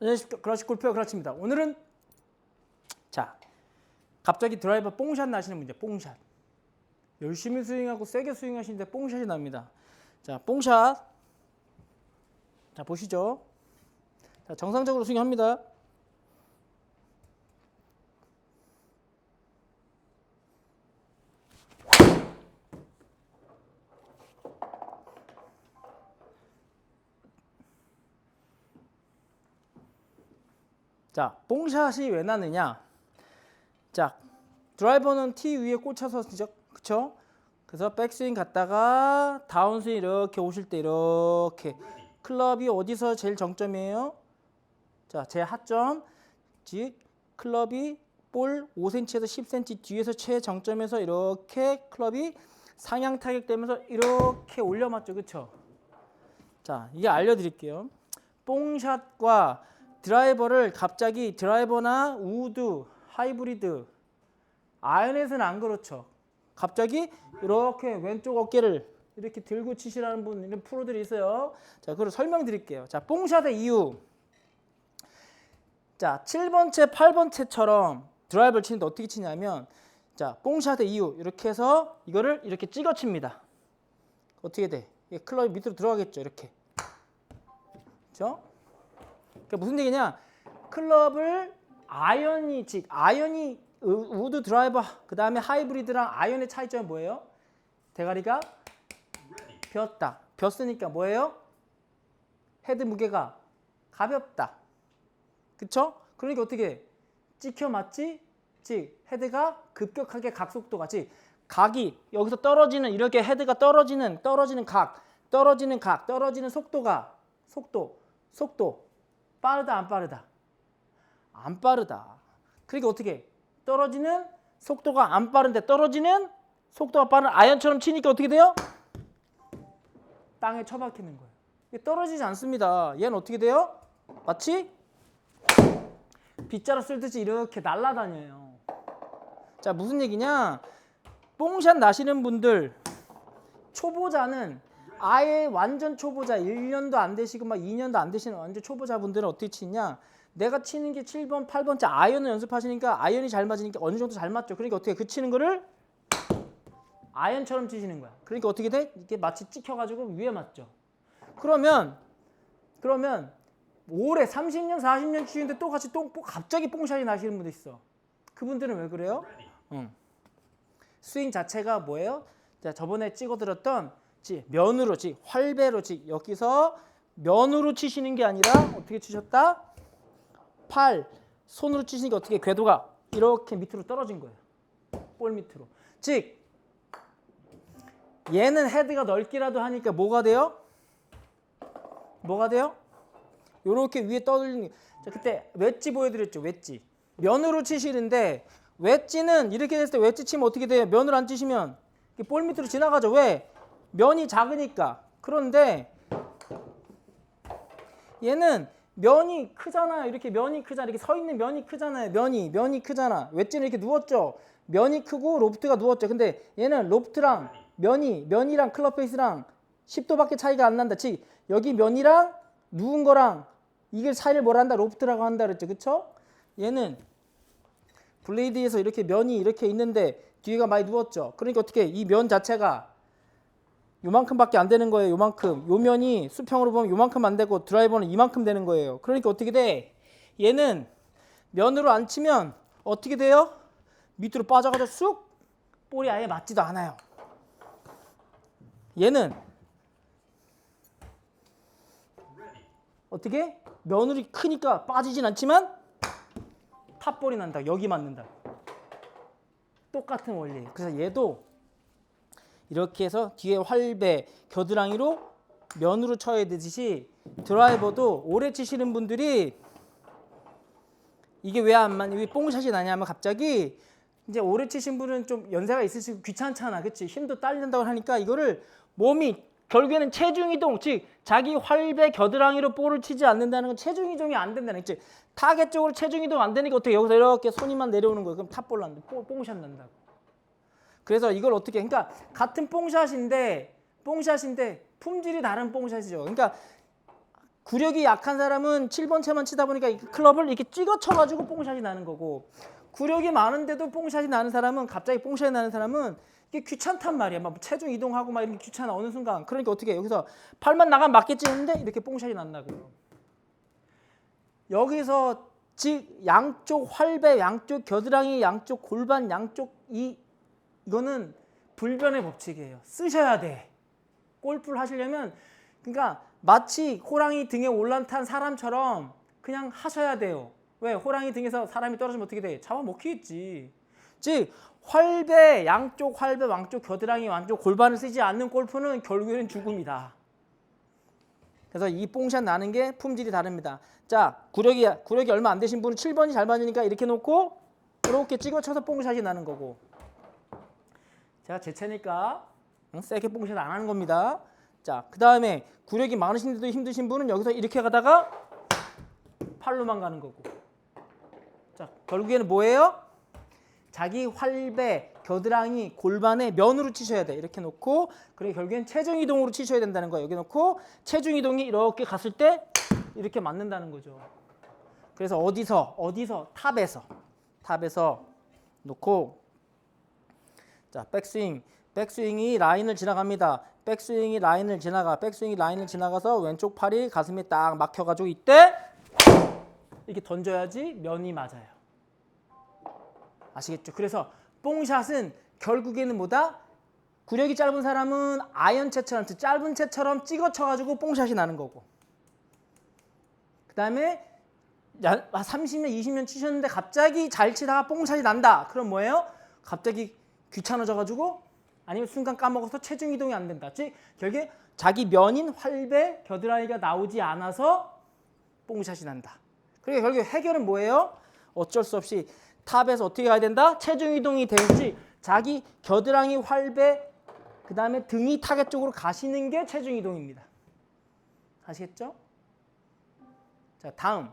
안녕하십니까. 클래식 골프의 클래식입니다. 오늘은 자 갑자기 드라이버 뽕샷 나시는 문제. 뽕샷 열심히 스윙하고 세게 스윙하시는데 뽕샷이 납니다. 자 뽕샷 자 보시죠. 자 정상적으로 스윙합니다. 자 뽕샷이 왜 나느냐. 자 드라이버는 티 위에 꽂혀서 치죠. 그쵸? 그래서 백스윙 갔다가 다운스윙 이렇게 오실 때 이렇게 클럽이 어디서 제일 정점이에요? 자, 제 하점 즉 클럽이 볼 5cm에서 10cm 뒤에서 최정점에서 이렇게 클럽이 상향 타격되면서 이렇게 올려 맞죠. 그쵸? 자, 이게 알려드릴게요. 뽕샷과 드라이버를 갑자기 드라이버나 우드, 하이브리드, 아이언에서는 안 그렇죠. 갑자기 이렇게 왼쪽 어깨를 이렇게 들고 치시라는 분, 이런 프로들이 있어요. 자, 그걸 설명드릴게요. 자, 뽕샷의 이유. 자, 7번 채, 8번 채처럼 드라이버를 치는데 어떻게 치냐면, 자, 뽕샷의 이유. 이렇게 해서 이거를 이렇게 찍어 칩니다. 어떻게 돼? 클럽이 밑으로 들어가겠죠. 이렇게. 그렇죠? 그러니까 무슨 얘기냐? 클럽을 아이언이 우드 드라이버 그 다음에 하이브리드랑 아이언의 차이점은 뭐예요? 대가리가 벼었다. 벼으니까 뭐예요? 헤드 무게가 가볍다. 그쵸? 그러니까 어떻게 찍혀 맞지? 즉 헤드가 급격하게 각속도가 즉 각이 여기서 떨어지는 이렇게 헤드가 떨어지는 각 떨어지는 속도가 속도 빠르다 안 빠르다? 안 빠르다. 그러니까 어떻게 떨어지는 속도가 안 빠른데 떨어지는 속도가 빠른 아이언처럼 치니까 어떻게 돼요? 땅에 처박히는 거예요. 이게 떨어지지 않습니다. 얘는 어떻게 돼요? 마치 빗자루 쓸듯이 이렇게 날아다녀요. 자, 무슨 얘기냐? 뽕샷 나시는 분들 초보자는 아예 완전 초보자 1년도 안 되시고 막 2년도 안 되시는 완전 초보자분들은 어떻게 치냐? 내가 치는 게 7번, 8번째 아이언을 연습하시니까 아이언이 잘 맞으니까 어느 정도 잘 맞죠. 그러니까 어떻게 그 치는 거를 아이언처럼 치시는 거야. 그러니까 어떻게 돼? 이게 마치 찍혀가지고 위에 맞죠. 그러면 올해 30년, 40년 치는데 또 같이 또 갑자기 뽕샷이 나시는 분도 있어. 그분들은 왜 그래요? 스윙 자체가 뭐예요? 자, 저번에 찍어드렸던 면으로, 활배로, 여기서 면으로 치시는 게 아니라 어떻게 치셨다? 손으로 치시니까 어떻게 궤도가 이렇게 밑으로 떨어진 거예요. 볼 밑으로. 즉 얘는 헤드가 넓기라도 하니까 뭐가 돼요? 뭐가 돼요? 요렇게 위에 떠들리는. 자, 그때 웨지 보여드렸죠. 웨지. 면으로 치시는데 웨지는 이렇게 됐을 때 웨지 치면 어떻게 돼요? 면으로 안 치시면 볼 밑으로 지나가죠. 왜? 면이 작으니까. 그런데 얘는 면이 크잖아요. 이렇게 면이 크잖아. 이렇게 서 있는 면이 크잖아요. 면이 크잖아. 웨지는 이렇게 누웠죠. 면이 크고 로프트가 누웠죠. 근데 얘는 로프트랑 면이랑 클럽 페이스랑 10도밖에 차이가 안 난다. 즉 여기 면이랑 누운 거랑 이게 차이를 뭐라 한다? 로프트라고 한다 그랬죠. 그쵸? 얘는 블레이드에서 이렇게 면이 이렇게 있는데 뒤가 많이 누웠죠. 그러니까 어떻게 이 면 자체가 요만큼밖에 안 되는 거예요. 요만큼. 요 면이 수평으로 보면 요만큼 안 되고 드라이버는 이만큼 되는 거예요. 그러니까 어떻게 돼? 얘는 면으로 안 치면 어떻게 돼요? 밑으로 빠져가지고 쑥 볼이 아예 맞지도 않아요. 얘는 어떻게? 면으로 크니까 빠지진 않지만 탑볼이 난다. 여기 맞는다. 똑같은 원리예요. 그래서 얘도 이렇게 해서 뒤에 활배, 겨드랑이로 면으로 쳐야 되듯이 드라이버도 오래 치시는 분들이 이게 왜 뽕샷이 나냐면 갑자기 이제 오래 치신 분은 좀 연세가 있으시고 귀찮잖아. 그치? 힘도 딸린다고 하니까 이거를 몸이 결국에는 체중 이동, 즉 자기 활배 겨드랑이로 볼을 치지 않는다는 건 체중 이동이 안 된다는 거지. 타겟 쪽으로 체중 이동 안 되니까 어떻게 여기서 이렇게 손이만 내려오는 거예요. 그럼 탑볼 난다. 뽕샷 난다고. 그래서 이걸 어떻게 그러니까 같은 뽕샷인데 품질이 다른 뽕샷이죠. 그러니까 구력이 약한 사람은 7번 채만 치다 보니까 이 클럽을 이렇게 찍어 쳐가지고 뽕샷이 나는 거고, 구력이 많은데도 뽕샷이 나는 사람은, 갑자기 뽕샷이 나는 사람은 이게 귀찮단 말이야. 막 체중 이동하고 막 이렇게 귀찮아 어느 순간. 그러니까 어떻게 해? 여기서 팔만 나가면 맞겠지 했는데 이렇게 뽕샷이 난다고요. 여기서 즉 양쪽 활배, 양쪽 겨드랑이, 양쪽 골반, 양쪽 이거는 불변의 법칙이에요. 쓰셔야 돼. 골프를 하시려면, 그러니까 마치 호랑이 등에 올라탄 사람처럼 그냥 하셔야 돼요. 왜? 호랑이 등에서 사람이 떨어지면 어떻게 돼? 잡아먹히겠지. 즉 활배, 양쪽 활배, 양쪽 겨드랑이, 양쪽 골반을 쓰지 않는 골프는 결국에는 죽음이다. 그래서 이 뽕샷 나는 게 품질이 다릅니다. 자, 구력이 얼마 안 되신 분은 7번이 잘 맞으니까 이렇게 놓고 이렇게 찍어쳐서 뽕샷이 나는 거고, 제가 제 채니까 세게 뽕샷 안 하는 겁니다. 자, 그 다음에 구력이 많으신데도 힘드신 분은 여기서 이렇게 가다가 팔로만 가는 거고. 자, 결국에는 뭐예요? 자기 활배, 겨드랑이, 골반에 면으로 치셔야 돼. 이렇게 놓고, 그리고 결국엔 체중 이동으로 치셔야 된다는 거예요. 여기 놓고 체중 이동이 이렇게 갔을 때 이렇게 맞는다는 거죠. 그래서 어디서 탑에서 놓고, 자, 백스윙이 라인을 지나갑니다. 백스윙이 라인을 지나가서 왼쪽 팔이 가슴에 딱 막혀가지고 이때 이렇게 던져야지 면이 맞아요. 아시겠죠? 그래서 뽕샷은 결국에는 뭐다? 구력이 짧은 사람은 아이언채처럼, 짧은 채처럼 찍어쳐가지고 뽕샷이 나는 거고, 그 다음에 30년, 20년 치셨는데 갑자기 잘 치다가 뽕샷이 난다. 그럼 뭐예요? 갑자기 귀찮아져가지고, 아니면 순간 까먹어서 체중 이동이 안 된다. 즉 결국에 자기 면인 활배, 겨드랑이가 나오지 않아서 뽕샷이 난다. 그러니까 결국에 해결은 뭐예요? 어쩔 수 없이 탑에서 어떻게 가야 된다? 체중 이동이 될지, 자기 겨드랑이, 활배, 그 다음에 등이 타겟 쪽으로 가시는 게 체중 이동입니다. 아시겠죠? 자, 다음.